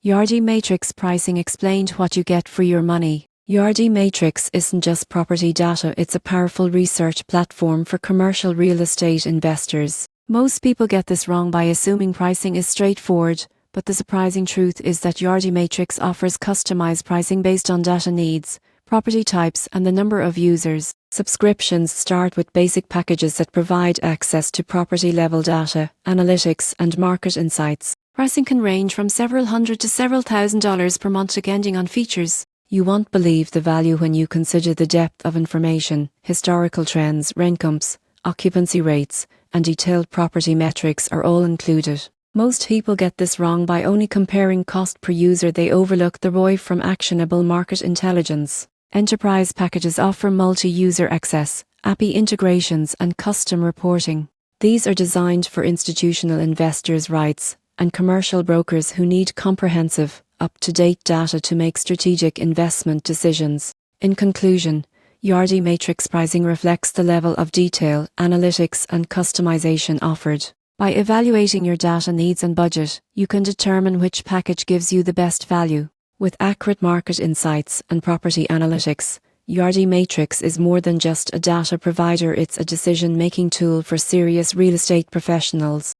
Yardi Matrix Pricing explained what you get for your money. Yardi Matrix isn't just property data, it's a powerful research platform for commercial real estate investors. Most people get this wrong by assuming pricing is straightforward, but the surprising truth is that Yardi Matrix offers customized pricing based on data needs, property types, and the number of users. Subscriptions start with basic packages that provide access to property-level data, analytics, and market insights. Pricing can range from several hundred to several $1,000s per month depending on features. You won't believe the value when you consider the depth of information, historical trends, rent bumps, occupancy rates, and detailed property metrics are all included. Most people get this wrong by only comparing cost per user. They overlook the ROI from actionable market intelligence. Enterprise packages offer multi-user access, API integrations, and custom reporting. These are designed for institutional investors' rights and commercial brokers who need comprehensive, up-to-date data to make strategic investment decisions. In conclusion, Yardi Matrix pricing reflects the level of detail, analytics, and customization offered. By evaluating your data needs and budget, you can determine which package gives you the best value. With accurate market insights and property analytics, Yardi Matrix is more than just a data provider, it's a decision-making tool for serious real estate professionals.